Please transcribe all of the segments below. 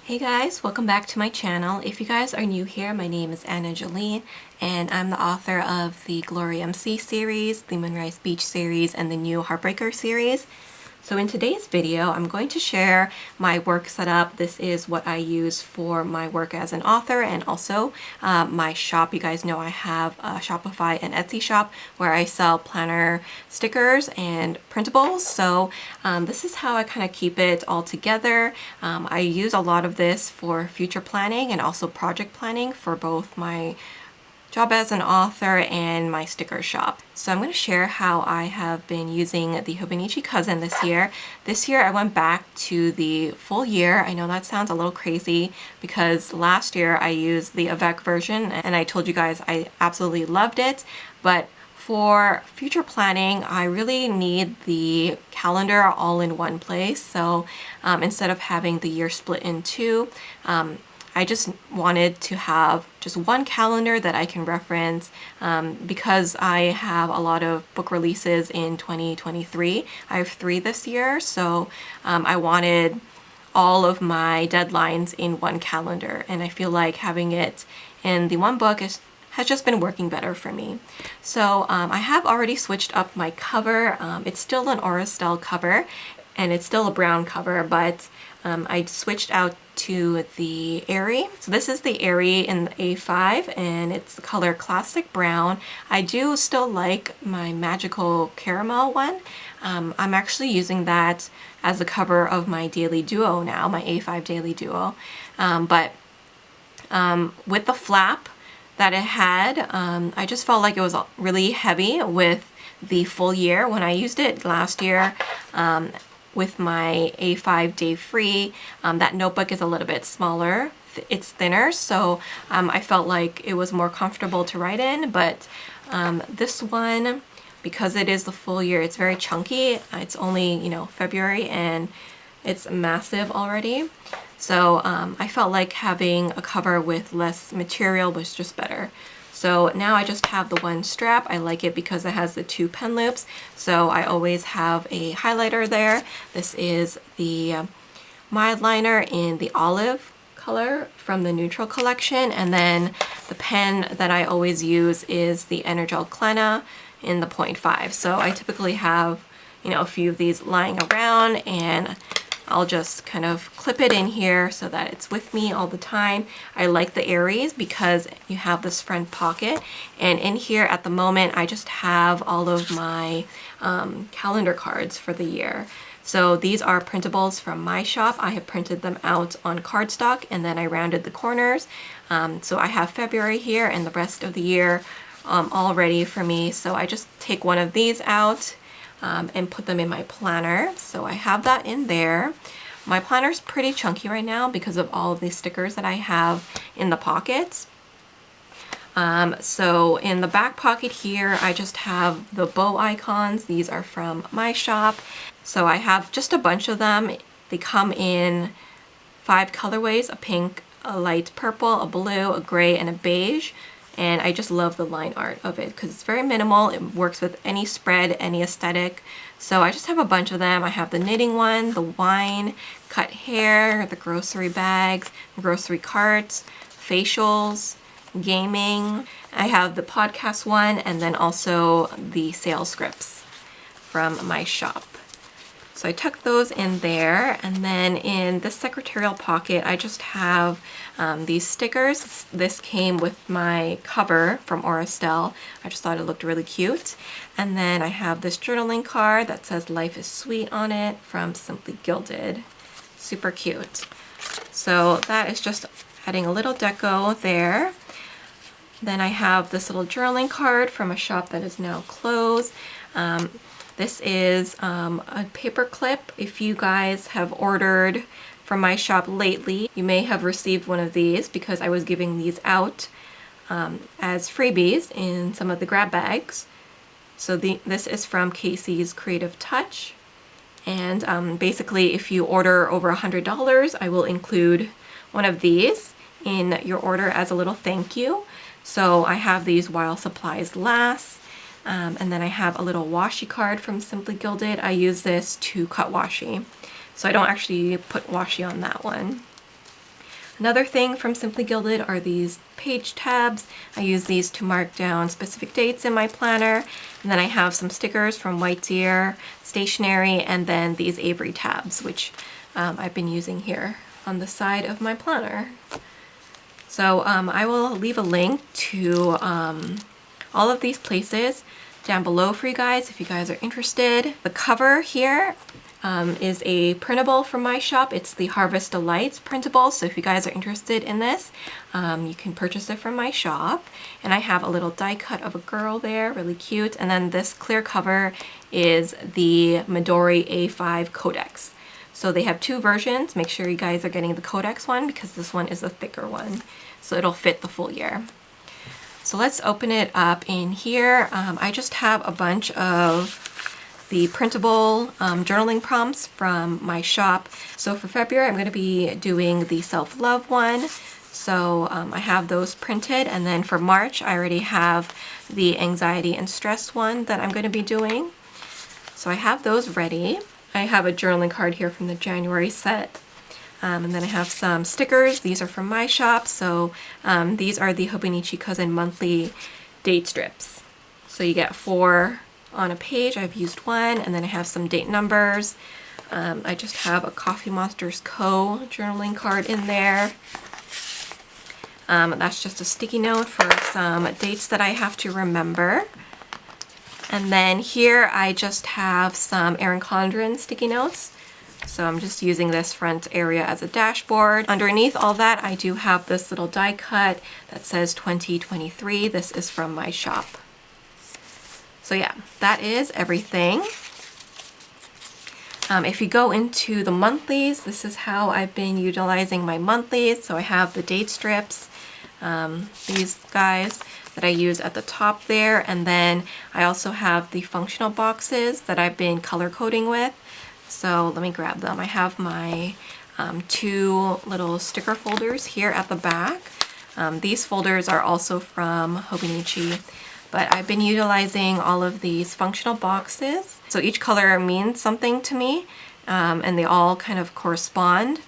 Hey guys, welcome back to my channel. If you guys are new here, my name is Jolene and I'm the author of the Glory MC series, the Moonrise Beach series, and the new Heartbreaker series. So in today's video, I'm going to share my work setup. This is what I use for my work as an author and also my shop. You guys know I have a Shopify and Etsy shop where I sell planner stickers and printables. So this is how I kind of keep it all together. I use a lot of this for future planning and also project planning for both my job as an author and my sticker shop. So I'm going to share how I have been using the Hobonichi cousin this year. This year I went back to the full year. I know that sounds a little crazy because last year I used the Avec version and I told you guys I absolutely loved it, but for future planning, I really need the calendar all in one place. So instead of having the year split in two, I just wanted to have just one calendar that I can reference because I have a lot of book releases in 2023. I have 3 this year, so I wanted all of my deadlines in one calendar, and I feel like having it in the one book has just been working better for me. So I have already switched up my cover. It's still an Auristelle cover, and it's still a brown cover, but I switched out to the Arie. So this is the Arie in the A5 and it's the color Classic Brown. I do still like my Magical Caramel one. I'm actually using that as the cover of my Daily Duo now, my A5 Daily Duo. But with the flap that it had, I just felt like it was really heavy with the full year when I used it last year. With my A5 Day Free, that notebook is a little bit smaller, it's thinner, so I felt like it was more comfortable to write in, but this one, because it is the full year, it's very chunky. It's only, February and it's massive already. So I felt like having a cover with less material was just better. So now I just have the one strap. I like it because it has the 2 pen loops. So I always have a highlighter there. This is the mild liner in the olive color from the Neutral collection. And then the pen that I always use is the Energel Clenna in the 0.5. So I typically have, a few of these lying around, and I'll just kind of clip it in here so that it's with me all the time. I like the Aries because you have this front pocket, and in here at the moment I just have all of my calendar cards for the year. So these are printables from my shop. I have printed them out on cardstock and then I rounded the corners. So I have February here and the rest of the year all ready for me. So I just take one of these out and put them in my planner. So I have that in there. My planner's pretty chunky right now because of all of these stickers that I have in the pockets. So in the back pocket here, I just have the bow icons. These are from my shop. So I have just a bunch of them. They come in 5 colorways: a pink, a light purple, a blue, a gray, and a beige. And I just love the line art of it because it's very minimal. It works with any spread, any aesthetic. So I just have a bunch of them. I have the knitting one, the wine, cut hair, the grocery bags, grocery carts, facials, gaming. I have the podcast one, and then also the sales scripts from my shop. So I tuck those in there, and then in the secretarial pocket I just have these stickers. This came with my cover from Auristelle. I just thought it looked really cute. And then I have this journaling card that says "Life is Sweet" on it from Simply Gilded. Super cute. So that is just adding a little deco there. Then I have this little journaling card from a shop that is now closed. This is a paper clip. If you guys have ordered from my shop lately, you may have received one of these because I was giving these out as freebies in some of the grab bags. So this is from Casey's Creative Touch. And basically, if you order over $100, I will include one of these in your order as a little thank you. So I have these while supplies last. And then I have a little washi card from Simply Gilded. I use this to cut washi, so I don't actually put washi on that one. Another thing from Simply Gilded are these page tabs. I use these to mark down specific dates in my planner. And then I have some stickers from White Deer Stationery, and then these Avery tabs, which I've been using here on the side of my planner. So I will leave a link to all of these places down below for you guys if you guys are interested. The cover here is a printable from my shop. It's the Harvest Delights printable, so if you guys are interested in this, you can purchase it from my shop. And I have a little die cut of a girl there, really cute. And then this clear cover is the Midori A5 Codex. So they have two versions. Make sure you guys are getting the Codex one because this one is a thicker one, so it'll fit the full year. So let's open it up in here. I just have a bunch of the printable journaling prompts from my shop. So for February, I'm going to be doing the self-love one. So I have those printed. And then for March, I already have the anxiety and stress one that I'm going to be doing. So I have those ready. I have a journaling card here from the January set. And then I have some stickers. These are from my shop. So these are the Hobonichi Cousin monthly date strips. So you get 4 on a page. I've used one, and then I have some date numbers. I just have a Coffee Monsters Co. journaling card in there. That's just a sticky note for some dates that I have to remember. And then here I just have some Erin Condren sticky notes. So I'm just using this front area as a dashboard. Underneath all that, I do have this little die cut that says 2023. This is from my shop. So yeah, that is everything. If you go into the monthlies, this is how I've been utilizing my monthlies. So I have the date strips, these guys that I use at the top there. And then I also have the functional boxes that I've been color coding with. So let me grab them. I have my 2 little sticker folders here at the back. These folders are also from Hobonichi, but I've been utilizing all of these functional boxes. So each color means something to me, and they all kind of correspond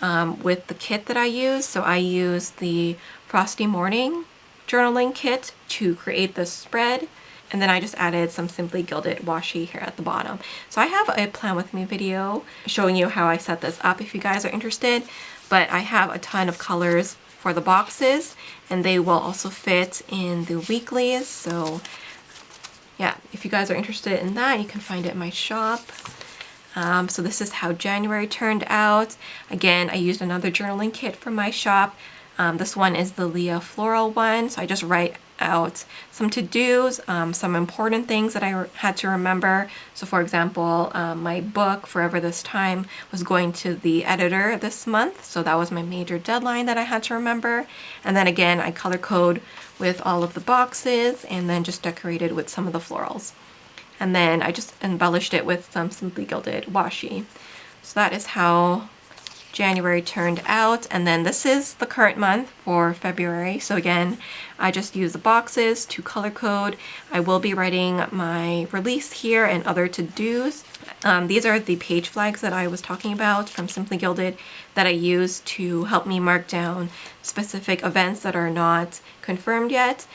with the kit that I use. So I use the Frosty Morning journaling kit to create this spread. And then I just added some Simply Gilded washi here at the bottom. So I have a plan with me video showing you how I set this up if you guys are interested. But I have a ton of colors for the boxes, and they will also fit in the weeklies. So yeah, if you guys are interested in that, you can find it in my shop. So this is how January turned out. Again, I used another journaling kit from my shop. This one is the Leah Floral one. So I just write out some to-dos, some important things that I had to remember. So for example, my book, Forever This Time, was going to the editor this month. So that was my major deadline that I had to remember. And then again, I color code with all of the boxes and then just decorated with some of the florals. And then I just embellished it with some Simply Gilded washi. So that is how January turned out. And then this is the current month for February. So again, I just use the boxes to color code. I will be writing my release here and other to-dos. These are the page flags that I was talking about from Simply Gilded that I use to help me mark down specific events that are not confirmed yet.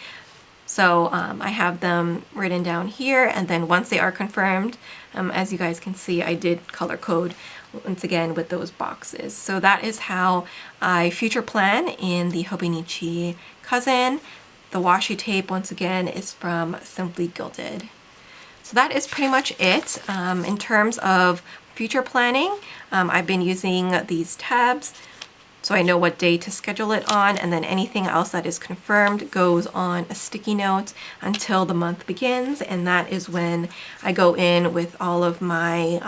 So I have them written down here, and then once they are confirmed, as you guys can see, I did color code once again with those boxes. So that is how I future plan in the Hobonichi Cousin. The washi tape, once again, is from Simply Gilded. So that is pretty much it. In terms of future planning, I've been using these tabs so I know what day to schedule it on, and then anything else that is confirmed goes on a sticky note until the month begins, and that is when I go in with all of my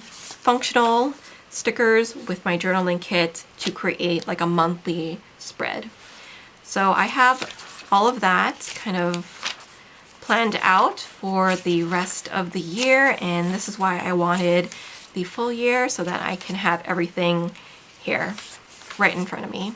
functional stickers with my journaling kit to create like a monthly spread. So I have all of that kind of planned out for the rest of the year, and this is why I wanted the full year so that I can have everything here right in front of me.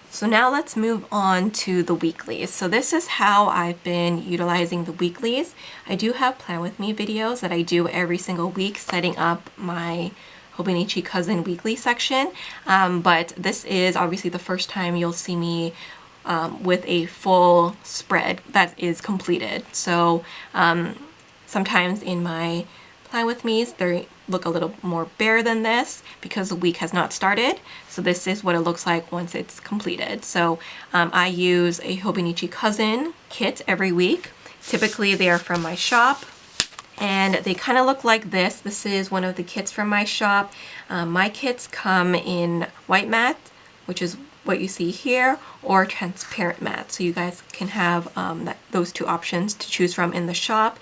So now let's move on to the weeklies. So this is how I've been utilizing the weeklies. I do have plan with me videos that I do every single week, setting up my Hobonichi Cousin Weekly section, but this is obviously the first time you'll see me with a full spread that is completed. So sometimes in my Plan With Me's, they look a little more bare than this because the week has not started. So this is what it looks like once it's completed. So I use a Hobonichi Cousin kit every week. Typically they are from my shop, and they kind of look like this. This is one of the kits from my shop. My kits come in white matte, which is what you see here, or transparent matte. So you guys can have those two options to choose from in the shop.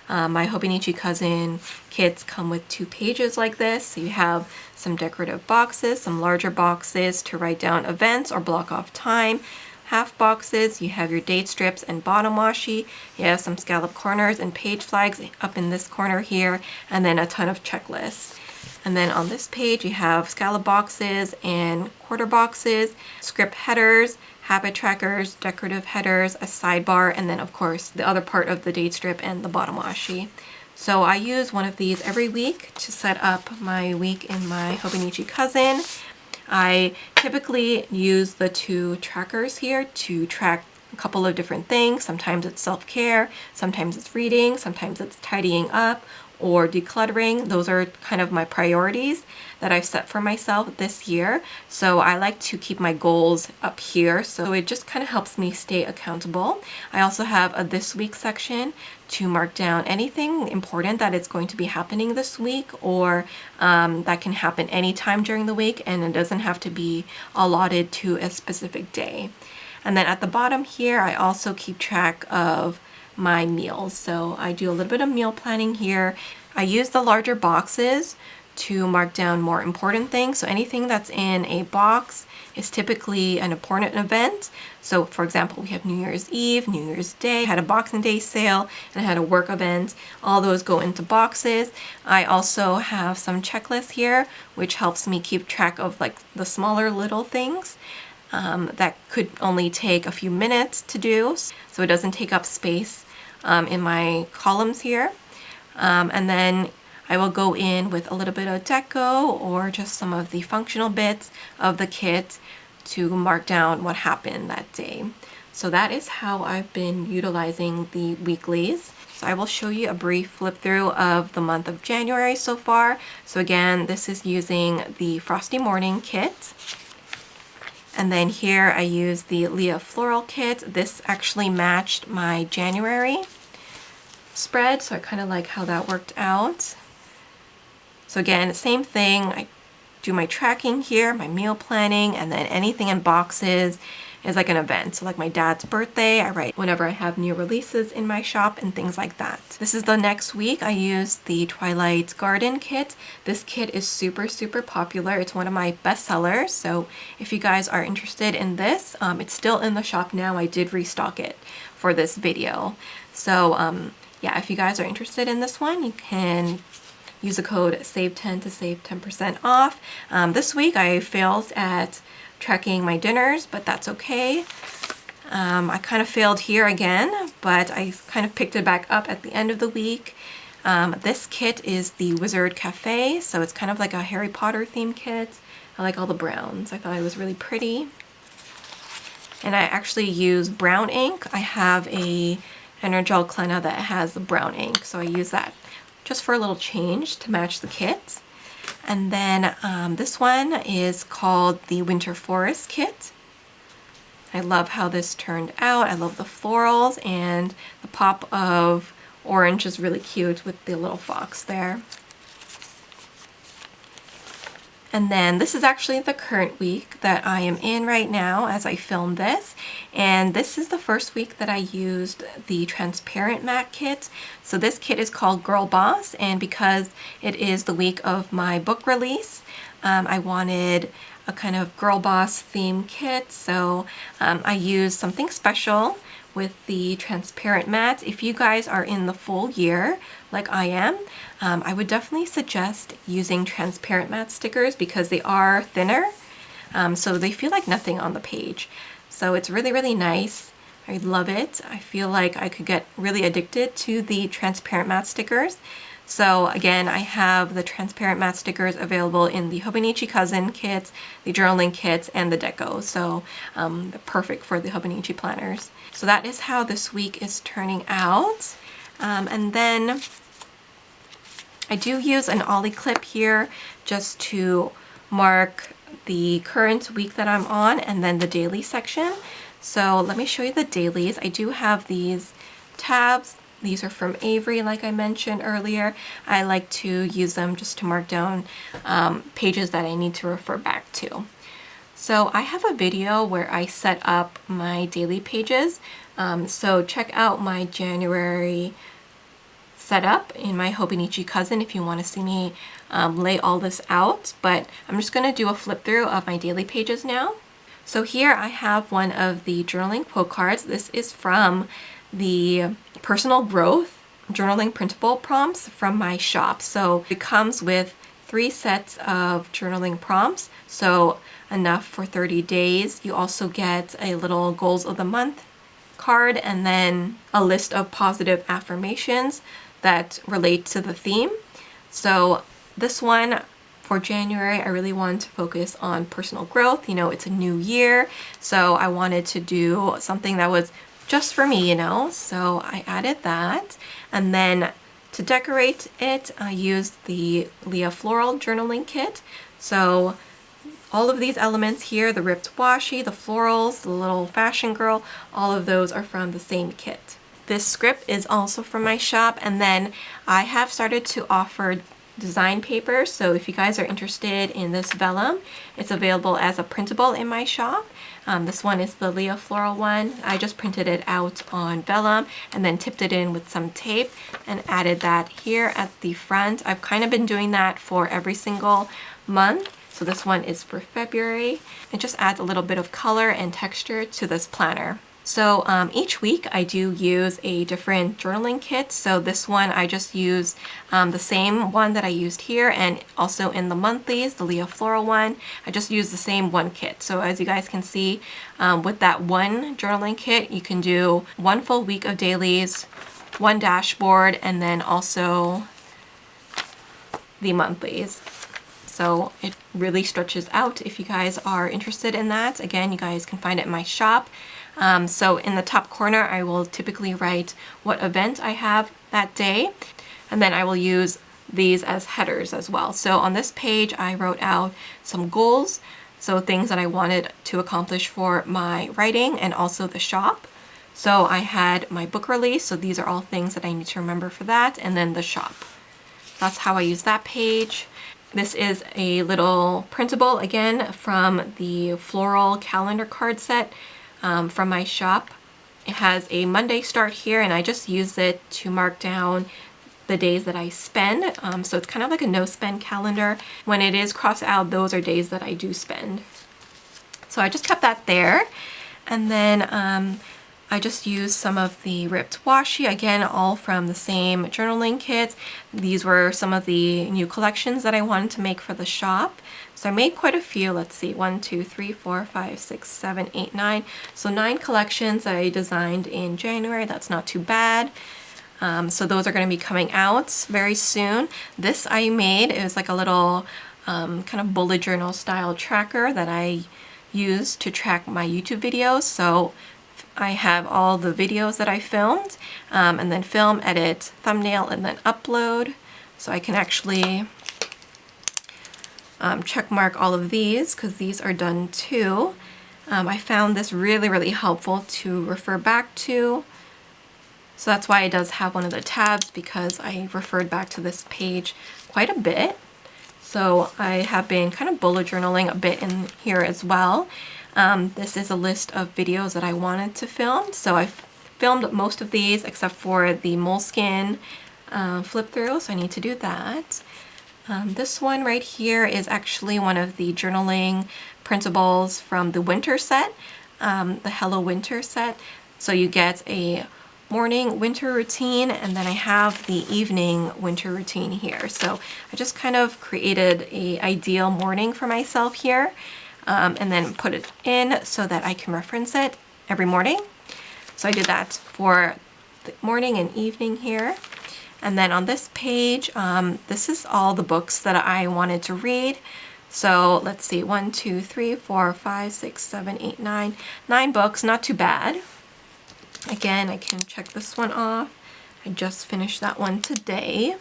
My Hobonichi Cousin kits come with 2 pages like this. So you have some decorative boxes, some larger boxes to write down events or block off time, half boxes, you have your date strips and bottom washi, you have some scallop corners and page flags up in this corner here, and then a ton of checklists. And then on this page you have scallop boxes and quarter boxes, script headers, habit trackers, decorative headers, a sidebar, and then of course the other part of the date strip and the bottom washi. So I use one of these every week to set up my week in my Hobonichi Cousin. I typically use the 2 trackers here to track a couple of different things. Sometimes it's self-care, sometimes it's reading, sometimes it's tidying up or decluttering. Those are kind of my priorities that I've set for myself this year. So I like to keep my goals up here, so it just kind of helps me stay accountable. I also have a this week section to mark down anything important that is going to be happening this week, or that can happen anytime during the week, and it doesn't have to be allotted to a specific day. And then at the bottom here, I also keep track of my meals. So I do a little bit of meal planning here. I use the larger boxes to mark down more important things. So anything that's in a box is typically an important event. So for example, we have New Year's Eve, New Year's Day, I had a Boxing Day sale, and I had a work event. All those go into boxes. I also have some checklists here, which helps me keep track of like the smaller little things that could only take a few minutes to do, so it doesn't take up space in my columns here. And then I will go in with a little bit of deco or just some of the functional bits of the kit to mark down what happened that day. So that is how I've been utilizing the weeklies. So I will show you a brief flip through of the month of January so far. So again, this is using the Frosty Morning kit. And then here I use the Leah Floral kit. This actually matched my January spread, so I kind of like how that worked out. So again, same thing. I do my tracking here, my meal planning, and then anything in boxes is like an event. So like my dad's birthday, I write whenever I have new releases in my shop and things like that. This is the next week. I use the Twilight Garden kit. This kit is super, super popular. It's one of my best sellers. So if you guys are interested in this, it's still in the shop now. I did restock it for this video. So yeah, if you guys are interested in this one, you can use the code SAVE10 to save 10% off. This week I failed at tracking my dinners, but that's okay. I kind of failed here again, but I kind of picked it back up at the end of the week. This kit is the Wizard Cafe, so it's kind of like a Harry Potter themed kit. I like all the browns. I thought it was really pretty. And I actually use brown ink. I have a Energel Clenna that has the brown ink, so I use that just for a little change to match the kit. And then this one is called the Winter Forest kit. I love how this turned out. I love the florals, and the pop of orange is really cute with the little fox there. And then this is actually the current week that I am in right now as I film this. And this is the first week that I used the transparent matte kit. So this kit is called Girl Boss, and because it is the week of my book release, I wanted a kind of Girl Boss theme kit. So I used something special with the transparent matte. If you guys are in the full year like I am, I would definitely suggest using transparent matte stickers because they are thinner, so they feel like nothing on the page. So it's really, really nice. I love it. I feel like I could get really addicted to the transparent matte stickers. So again, I have the transparent matte stickers available in the Hobonichi Cousin kits, the journaling kits, and the deco. So they're perfect for the Hobonichi planners. So that is how this week is turning out. And then I do use an ollie clip here just to mark the current week that I'm on and then the daily section. So let me show you the dailies. I do have these tabs. These are from Avery, like I mentioned earlier. I like to use them just to mark down pages that I need to refer back to. So I have a video where I set up my daily pages. So check out my January setup in my Hobonichi Cousin if you want to see me lay all this out. But I'm just going to do a flip through of my daily pages now. So here I have one of the journaling quote cards. This is from the Personal Growth Journaling Printable Prompts from my shop. So it comes with 3 sets of journaling prompts, so enough for 30 days. You also get a little goals of the month card and then a list of positive affirmations that relate to the theme. So this one for January, I really wanted to focus on personal growth. You know, it's a new year, so I wanted to do something that was just for me, you know, so I added that. And then to decorate it, I used the Leah Floral Journaling Kit. So all of these elements here, the ripped washi, the florals, the little fashion girl, all of those are from the same kit. This script is also from my shop, and then I have started to offer design paper. So if you guys are interested in this vellum, it's available as a printable in my shop. This one is the Leah Floral one. I just printed it out on vellum and then tipped it in with some tape and added that here at the front. I've kind of been doing that for every single month. So this one is for February. It just adds a little bit of color and texture to this planner. So each week I do use a different journaling kit. So this one I just use the same one that I used here, and also in the monthlies, the Leah Floral one, I just use the same one kit. So as you guys can see, with that one journaling kit, you can do 1 full week of dailies, 1 dashboard, and then also the monthlies. So it really stretches out if you guys are interested in that. Again, you guys can find it in my shop. So in the top corner, I will typically write what event I have that day, and then I will use these as headers as well. So on this page, I wrote out some goals, so things that I wanted to accomplish for my writing and also the shop. So I had my book release, so these are all things that I need to remember for that, and then the shop. That's how I use that page. This is a little printable, again, from the floral calendar card set from my shop. It has a Monday start here, and I just use it to mark down the days that I spend. So it's kind of like a no-spend calendar. When it is crossed out, those are days that I do spend. So I just kept that there. And then I just used some of the ripped washi, again, all from the same journaling kit. These were some of the new collections that I wanted to make for the shop. So I made quite a few. Let's see, 1, 2, 3, 4, 5, 6, 7, 8, 9. So 9 collections that I designed in January. That's not too bad. So those are going to be coming out very soon. This I made, it was like a little kind of bullet journal style tracker that I use to track my YouTube videos. So I have all the videos that I filmed, and then film, edit, thumbnail, and then upload. So I can actually check mark all of these because these are done too. I found this really, really helpful to refer back to. So that's why it does have one of the tabs, because I referred back to this page quite a bit. So I have been kind of bullet journaling a bit in here as well. This is a list of videos that I wanted to film. So I filmed most of these except for the moleskin flip through, so I need to do that. This one right here is actually one of the journaling printables from the winter set, the Hello Winter set. So you get a morning winter routine, and then I have the evening winter routine here. So I just kind of created an ideal morning for myself here, and then put it in so that I can reference it every morning. So I did that for the morning and evening here. And then on this page, this is all the books that I wanted to read. So let's see, 1, 2, 3, 4, 5, 6, 7, 8, 9. 9 books, not too bad. Again, I can check this one off. I just finished that one today.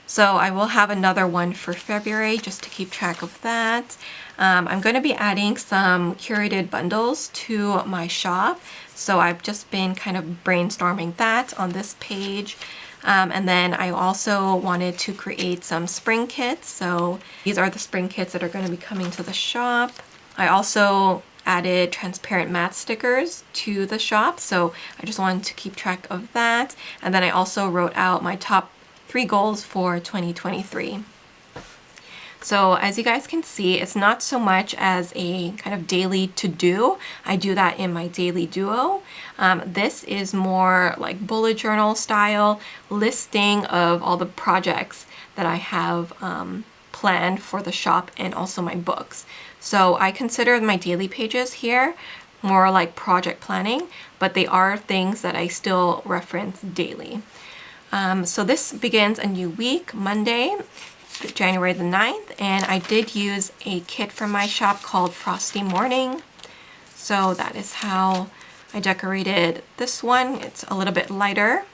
So I will have another one for February just to keep track of that. I'm going to be adding some curated bundles to my shop. So I've just been kind of brainstorming that on this page. And then I also wanted to create some spring kits. So these are the spring kits that are going to be coming to the shop. I also added transparent matte stickers to the shop. So I just wanted to keep track of that. And then I also wrote out my top 3 goals for 2023. So as you guys can see, it's not so much as a kind of daily to-do. I do that in my daily duo. This is more like bullet journal style listing of all the projects that I have planned for the shop and also my books. So I consider my daily pages here more like project planning, but they are things that I still reference daily. So this begins a new week, Monday, January the 9th, and I did use a kit from my shop called Frosty Morning. So that is how I decorated this one. It's a little bit lighter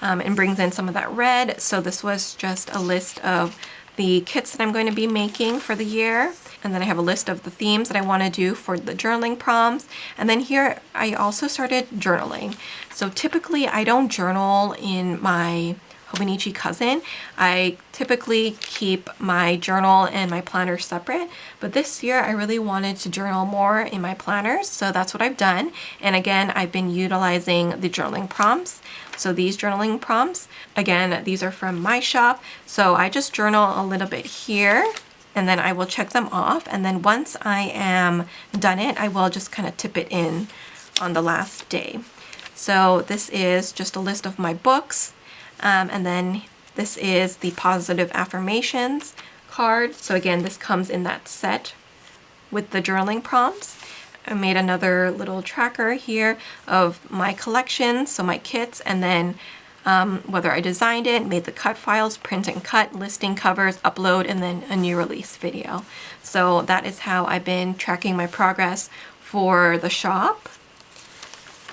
and brings in some of that red. So this was just a list of the kits that I'm going to be making for the year. And then I have a list of the themes that I want to do for the journaling prompts. And then here I also started journaling. So typically I don't journal in my Hobonichi cousin. I typically keep my journal and my planner separate, but this year I really wanted to journal more in my planners, so that's what I've done. And again, I've been utilizing the journaling prompts. So these journaling prompts, again, these are from my shop. So I just journal a little bit here, and then I will check them off. And then once I am done it, I will just kind of tip it in on the last day. So this is just a list of my books. And then this is the positive affirmations card. So again, this comes in that set with the journaling prompts. I made another little tracker here of my collection, so my kits, and then whether I designed it, made the cut files, print and cut, listing covers, upload, and then a new release video. So that is how I've been tracking my progress for the shop.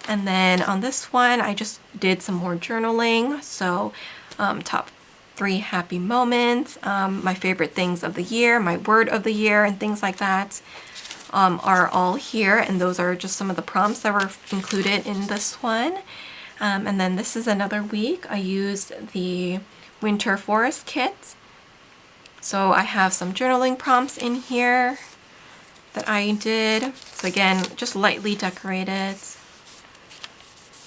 And then on this one, I just did some more journaling. So top 3 happy moments, my favorite things of the year, my word of the year, and things like that are all here. And those are just some of the prompts that were included in this one. And then this is another week. I used the Winter Forest kit. So I have some journaling prompts in here that I did. So again, just lightly decorated.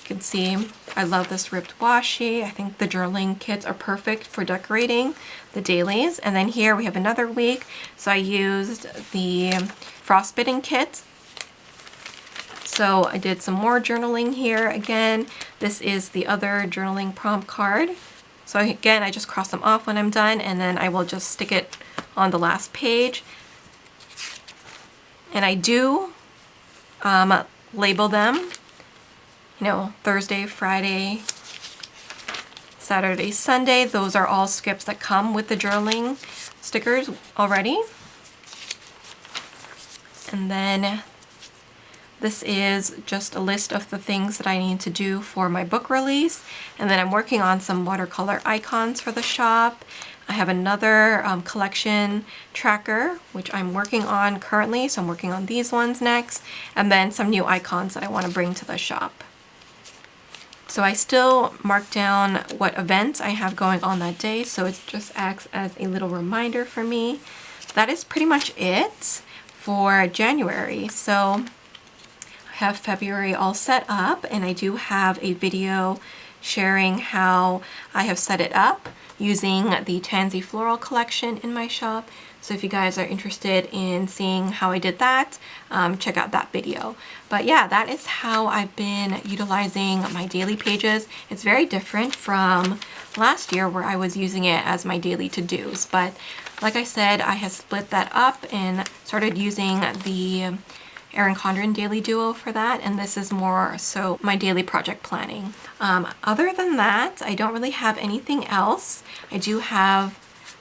You can see I love this ripped washi. I think the journaling kits are perfect for decorating the dailies. And then here we have another week. So I used the frostbiting kit. So I did some more journaling here. Again, this is the other journaling prompt card. So again, I just cross them off when I'm done, and then I will just stick it on the last page. And I do label them, you know, Thursday, Friday, Saturday, Sunday. Those are all scripts that come with the journaling stickers already. And then this is just a list of the things that I need to do for my book release. And then I'm working on some watercolor icons for the shop. I have another collection tracker, which I'm working on currently. So I'm working on these ones next. And then some new icons that I want to bring to the shop. So I still mark down what events I have going on that day. So it just acts as a little reminder for me. That is pretty much it for January. So I have February all set up, and I do have a video sharing how I have set it up using the Tansy Floral collection in my shop. So if you guys are interested in seeing how I did that, check out that video. But yeah, that is how I've been utilizing my daily pages. It's very different from last year where I was using it as my daily to-dos. But like I said, I have split that up and started using the Erin Condren Daily Duo for that, and this is more so my daily project planning. Other than that, I don't really have anything else. I do have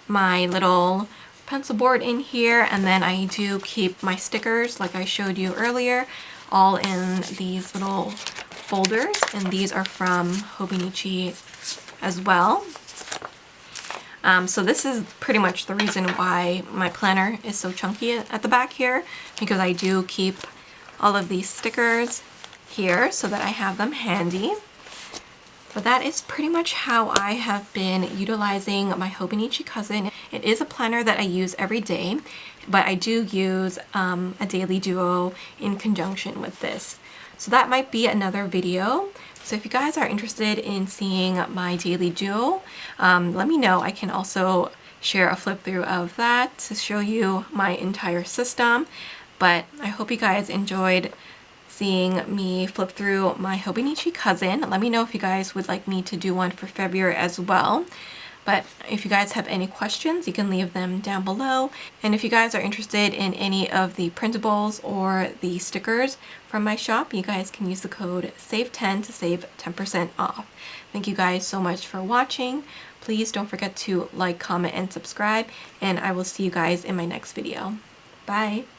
my little pencil board in here, and then I do keep my stickers like I showed you earlier all in these little folders, and these are from Hobonichi as well. So this is pretty much the reason why my planner is so chunky at the back here, because I do keep all of these stickers here so that I have them handy. But that is pretty much how I have been utilizing my Hobonichi Cousin. It is a planner that I use every day, but I do use a daily duo in conjunction with this. So that might be another video. So if you guys are interested in seeing my daily duo, let me know. I can also share a flip through of that to show you my entire system. But I hope you guys enjoyed seeing me flip through my Hobonichi Cousin. Let me know if you guys would like me to do one for February as well. But if you guys have any questions, you can leave them down below. And if you guys are interested in any of the printables or the stickers from my shop, you guys can use the code SAVE10 to save 10% off. Thank you guys so much for watching. Please don't forget to like, comment, and subscribe, and I will see you guys in my next video. Bye!